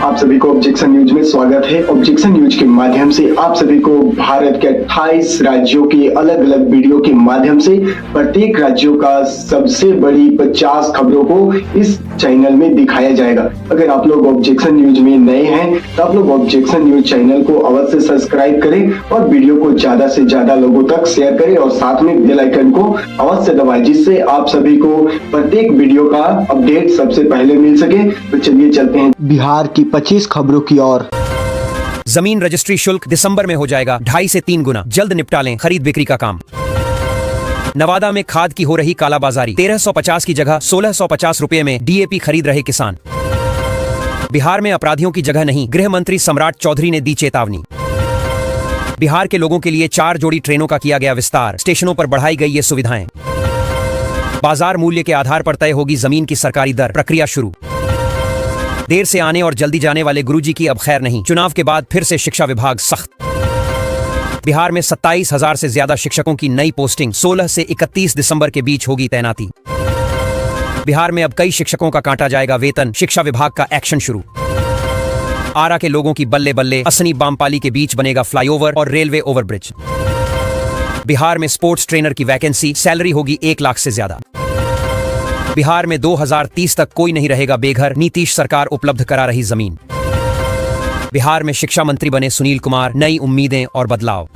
आप सभी को ऑब्जेक्शन न्यूज में स्वागत है। ऑब्जेक्शन न्यूज के माध्यम से आप सभी को भारत के 28 राज्यों के अलग अलग वीडियो के माध्यम से प्रत्येक राज्यों का सबसे बड़ी 50 खबरों को इस चैनल में दिखाया जाएगा। अगर आप लोग ऑब्जेक्शन न्यूज में नए हैं तो आप लोग ऑब्जेक्शन न्यूज चैनल को अवश्य सब्सक्राइब करें और वीडियो को ज्यादा से ज्यादा लोगों तक शेयर करें और साथ में बेल आइकन को अवश्य दबाएं, जिससे आप सभी को प्रत्येक वीडियो का अपडेट सबसे पहले मिल सके। तो चलिए चलते हैं बिहार की 25 खबरों की ओर। जमीन रजिस्ट्री शुल्क दिसंबर में हो जाएगा 2.5 से 3 गुना, जल्द निपटा लें खरीद बिक्री का काम। नवादा में खाद की हो रही कालाबाजारी, 1350 की जगह 1650 रुपए में डीएपी खरीद रहे किसान। बिहार में अपराधियों की जगह नहीं, गृह मंत्री सम्राट चौधरी ने दी चेतावनी। बिहार के लोगों के लिए 4 जोड़ी ट्रेनों का किया गया विस्तार, स्टेशनों पर बढ़ाई गई ये सुविधाएं। बाजार मूल्य के आधार पर तय होगी जमीन की सरकारी दर, प्रक्रिया शुरू। देर से आने और जल्दी जाने वाले गुरुजी की अब खैर नहीं, चुनाव के बाद फिर से शिक्षा विभाग सख्त। बिहार में 27,000 से ज्यादा शिक्षकों की नई पोस्टिंग, 16 से 31 दिसंबर के बीच होगी तैनाती। बिहार में अब कई शिक्षकों का काटा जाएगा वेतन, शिक्षा विभाग का एक्शन शुरू। आरा के लोगों की बल्ले बल्ले, असनी बामपाली के बीच बनेगा फ्लाईओवर और रेलवे ओवरब्रिज। बिहार में स्पोर्ट्स ट्रेनर की वैकेंसी, सैलरी होगी 1 लाख से ज्यादा। बिहार में 2030 तक कोई नहीं रहेगा बेघर, नीतीश सरकार उपलब्ध करा रही जमीन। बिहार में शिक्षा मंत्री बने सुनील कुमार, नई उम्मीदें और बदलाव।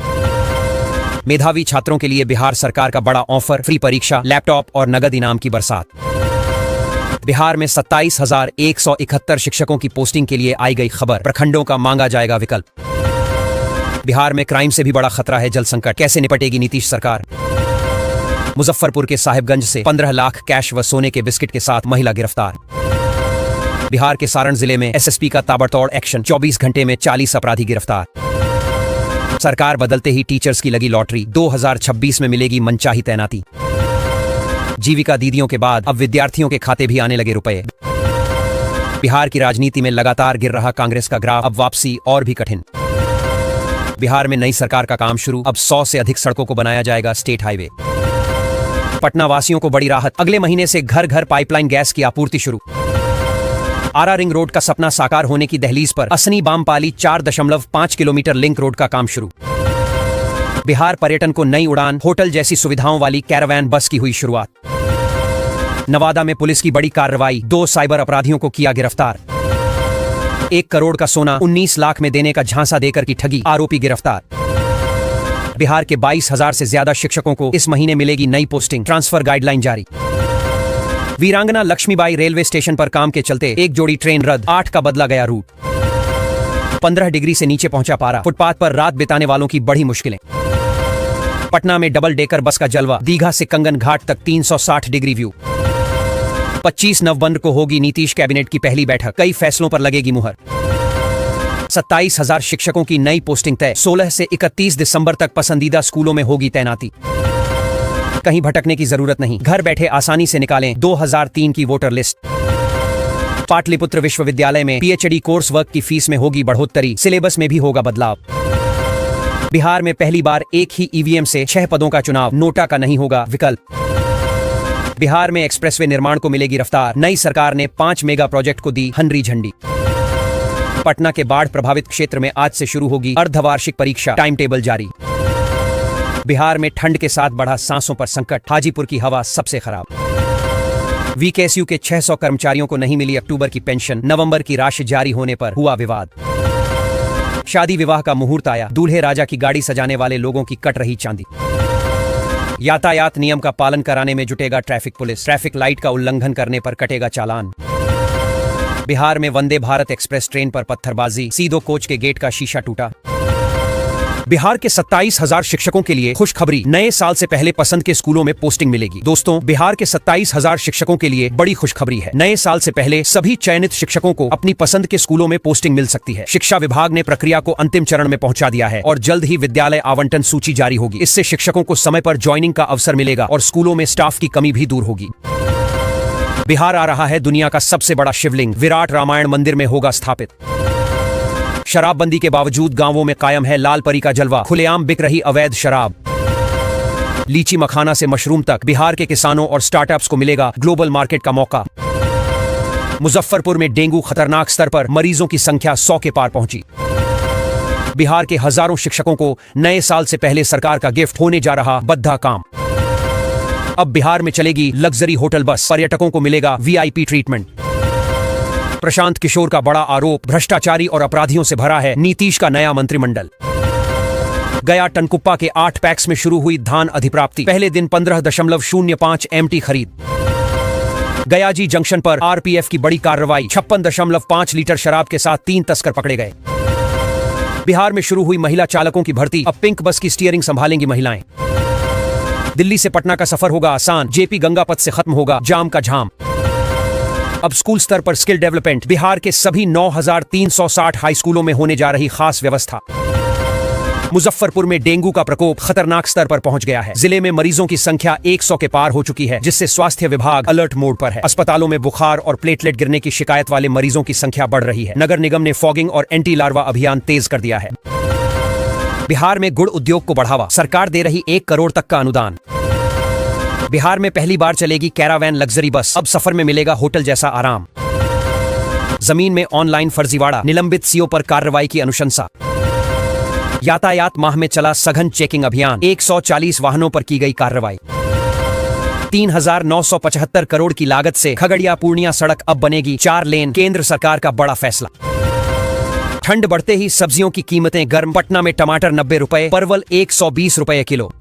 मेधावी छात्रों के लिए बिहार सरकार का बड़ा ऑफर, फ्री परीक्षा, लैपटॉप और नगद इनाम की बरसात। बिहार में 27,171 शिक्षकों की पोस्टिंग के लिए आई गई खबर, प्रखंडों का मांगा जाएगा विकल्प। बिहार में क्राइम से भी बड़ा खतरा है जल संकट, कैसे निपटेगी नीतीश सरकार। मुजफ्फरपुर के साहिबगंज से 15 लाख कैश व सोने के बिस्किट के साथ महिला गिरफ्तार। बिहार के सारण जिले में एसएसपी का ताबड़तोड़ एक्शन, 24 घंटे में 40 अपराधी गिरफ्तार। सरकार बदलते ही टीचर्स की लगी लॉटरी, 2026 में मिलेगी मनचाही तैनाती। जीविका दीदियों के बाद अब विद्यार्थियों के खाते भी आने लगे रुपए। बिहार की राजनीति में लगातार गिर रहा कांग्रेस का ग्राफ, अब वापसी और भी कठिन। बिहार में नई सरकार का काम शुरू, अब 100 से अधिक सड़कों को बनाया जाएगा स्टेट हाईवे। पटना वासियों को बड़ी राहत, अगले महीने से घर घर पाइपलाइन गैस की आपूर्ति शुरू। आरा रिंग रोड का सपना साकार होने की दहलीज पर असनी बामपाली 4.5 किलोमीटर लिंक रोड का काम शुरू। बिहार पर्यटन को नई उड़ान, होटल जैसी सुविधाओं वाली कैरावैन बस की हुई शुरुआत। नवादा में पुलिस की बड़ी कार्रवाई, 2 साइबर अपराधियों को किया गिरफ्तार। 1 करोड़ का सोना 19 लाख में देने का झांसा देकर की ठगी, आरोपी गिरफ्तार। बिहार के 22,000 से ज्यादा शिक्षकों को इस महीने मिलेगी नई पोस्टिंग, ट्रांसफर गाइडलाइन जारी। वीरांगना लक्ष्मीबाई रेलवे स्टेशन पर काम के चलते 1 जोड़ी ट्रेन रद्द, 8 का बदला गया रूट। 15 डिग्री से नीचे पहुंचा पारा, फुटपाथ पर रात बिताने वालों की बड़ी मुश्किलें। पटना में डबल डेकर बस का जलवा, दीघा से कंगन घाट तक 360 डिग्री व्यू। 25 नवंबर को होगी नीतीश कैबिनेट की पहली बैठक, कई फैसलों पर लगेगी मुहर। 27,000 शिक्षकों की नई पोस्टिंग तय, 16 से 31 दिसंबर तक पसंदीदा स्कूलों में होगी तैनाती। कहीं भटकने की जरूरत नहीं, घर बैठे आसानी से निकालें 2003 की वोटर लिस्ट। पाटलिपुत्र विश्वविद्यालय में पीएचडी कोर्स वर्क की फीस में होगी बढ़ोतरी, सिलेबस में भी होगा बदलाव। बिहार में पहली बार एक ही ईवीएम से 6 पदों का चुनाव, नोटा का नहीं होगा विकल्प। बिहार में एक्सप्रेसवे निर्माण को मिलेगी रफ्तार, नई सरकार ने 5 मेगा प्रोजेक्ट को दी हरी झंडी। पटना के बाढ़ प्रभावित क्षेत्र में आज से शुरू होगी अर्धवार्षिक परीक्षा, टाइम टेबल जारी। बिहार में ठंड के साथ बढ़ा सांसों पर संकट, हाजीपुर की हवा सबसे खराब। वीकेएसयू के 600 कर्मचारियों को नहीं मिली अक्टूबर की पेंशन, नवंबर की राशि जारी होने पर हुआ विवाद। शादी विवाह का मुहूर्त आया, दूल्हे राजा की गाड़ी सजाने वाले लोगों की कट रही चांदी। यातायात नियम का पालन कराने में जुटेगा ट्रैफिक पुलिस, ट्रैफिक लाइट का उल्लंघन करने पर कटेगा चालान। बिहार में वंदे भारत एक्सप्रेस ट्रेन पर पत्थरबाजी, सीधो कोच के गेट का शीशा टूटा। बिहार के 27,000 शिक्षकों के लिए खुशखबरी, नए साल से पहले पसंद के स्कूलों में पोस्टिंग मिलेगी। दोस्तों, बिहार के 27,000 शिक्षकों के लिए बड़ी खुशखबरी है। नए साल से पहले सभी चयनित शिक्षकों को अपनी पसंद के स्कूलों में पोस्टिंग मिल सकती है। शिक्षा विभाग ने प्रक्रिया को अंतिम चरण में पहुंचा दिया है और जल्द ही विद्यालय आवंटन सूची जारी होगी। इससे शिक्षकों को समय पर ज्वाइनिंग का अवसर मिलेगा और स्कूलों में स्टाफ की कमी भी दूर होगी। बिहार आ रहा है दुनिया का सबसे बड़ा शिवलिंग, विराट रामायण मंदिर में होगा स्थापित। शराबबंदी के बावजूद गांवों में कायम है लाल परी का जलवा, खुलेआम बिक रही अवैध शराब। लीची मखाना से मशरूम तक बिहार के किसानों और स्टार्टअप्स को मिलेगा ग्लोबल मार्केट का मौका। मुजफ्फरपुर में डेंगू खतरनाक स्तर पर, मरीजों की संख्या 100 के पार पहुंची। बिहार के हजारों शिक्षकों को नए साल से पहले सरकार का गिफ्ट होने जा रहा बद्धा काम। अब बिहार में चलेगी लग्जरी होटल बस, पर्यटकों को मिलेगा वीआईपी ट्रीटमेंट। प्रशांत किशोर का बड़ा आरोप, भ्रष्टाचारी और अपराधियों से भरा है नीतीश का नया मंत्रिमंडल। गया टनकुप्पा के 8 पैक्स में शुरू हुई धान अधिप्राप्ति, पहले दिन 15.05 MT खरीद। गयाजी जंक्शन पर आरपीएफ की बड़ी कार्रवाई, 56.5 लीटर शराब के साथ 3 तस्कर पकड़े गए। बिहार में शुरू हुई महिला चालकों की भर्ती, अब पिंक बस की स्टीयरिंग संभालेंगी महिलाएं। दिल्ली से पटना का सफर होगा आसान, जेपी गंगा पथ से खत्म होगा जाम का झाम। अब स्कूल स्तर पर स्किल डेवलपमेंट, बिहार के सभी 9,360 हाई स्कूलों में होने जा रही खास व्यवस्था। मुजफ्फरपुर में डेंगू का प्रकोप खतरनाक स्तर पर पहुंच गया है। जिले में मरीजों की संख्या 100 के पार हो चुकी है, जिससे स्वास्थ्य विभाग अलर्ट मोड पर है। अस्पतालों में बुखार और प्लेटलेट गिरने की शिकायत वाले मरीजों की संख्या बढ़ रही है। नगर निगम ने फॉगिंग और एंटी लार्वा अभियान तेज कर दिया है। बिहार में गुड़ उद्योग को बढ़ावा, सरकार दे रही 1 करोड़ तक का अनुदान। बिहार में पहली बार चलेगी कैरावैन लग्जरी बस, अब सफर में मिलेगा होटल जैसा आराम। जमीन में ऑनलाइन फर्जीवाड़ा, निलंबित सीओ पर कार्रवाई की अनुशंसा। यातायात माह में चला सघन चेकिंग अभियान, 140 वाहनों पर की गई कार्रवाई। 3,975 करोड़ की लागत से खगड़िया पूर्णिया सड़क अब बनेगी 4 लेन, केंद्र सरकार का बड़ा फैसला। ठंड बढ़ते ही सब्जियों की कीमतें गर्म, पटना में टमाटर 90 रुपए, परवल 120 रुपए किलो।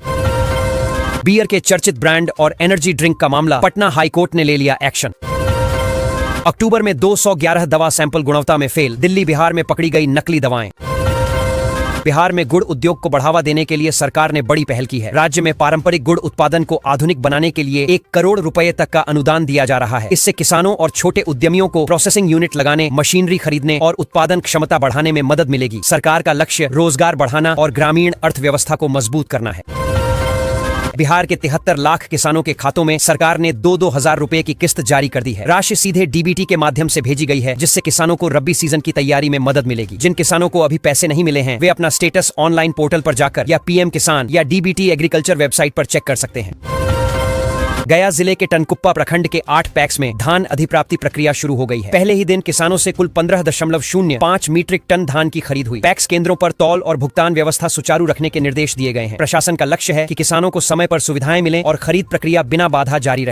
बियर के चर्चित ब्रांड और एनर्जी ड्रिंक का मामला, पटना हाईकोर्ट ने ले लिया एक्शन। अक्टूबर में 211 दवा सैंपल गुणवत्ता में फेल, दिल्ली बिहार में पकड़ी गई नकली दवाएं। बिहार में गुड़ उद्योग को बढ़ावा देने के लिए सरकार ने बड़ी पहल की है। राज्य में पारंपरिक गुड़ उत्पादन को आधुनिक बनाने के लिए 1 करोड़ रुपए तक का अनुदान दिया जा रहा है। इससे किसानों और छोटे उद्यमियों को प्रोसेसिंग यूनिट लगाने, मशीनरी खरीदने और उत्पादन क्षमता बढ़ाने में मदद मिलेगी। सरकार का लक्ष्य रोजगार बढ़ाना और ग्रामीण अर्थव्यवस्था को मजबूत करना है। बिहार के 73 लाख किसानों के खातों में सरकार ने 2-2 हजार रुपए की किस्त जारी कर दी है। राशि सीधे डीबीटी के माध्यम से भेजी गई है, जिससे किसानों को रब्बी सीजन की तैयारी में मदद मिलेगी। जिन किसानों को अभी पैसे नहीं मिले हैं, वे अपना स्टेटस ऑनलाइन पोर्टल पर जाकर या पीएम किसान या डीबीटी एग्रीकल्चर वेबसाइट पर चेक कर सकते हैं। गया जिले के टनकुप्पा प्रखंड के 8 पैक्स में धान अधिप्राप्ति प्रक्रिया शुरू हो गई है। पहले ही दिन किसानों से कुल 15.05 मीट्रिक टन धान की खरीद हुई। पैक्स केंद्रों पर तौल और भुगतान व्यवस्था सुचारू रखने के निर्देश दिए गए हैं। प्रशासन का लक्ष्य है कि किसानों को समय पर सुविधाएं मिलें और खरीद प्रक्रिया बिना बाधा जारी रहे।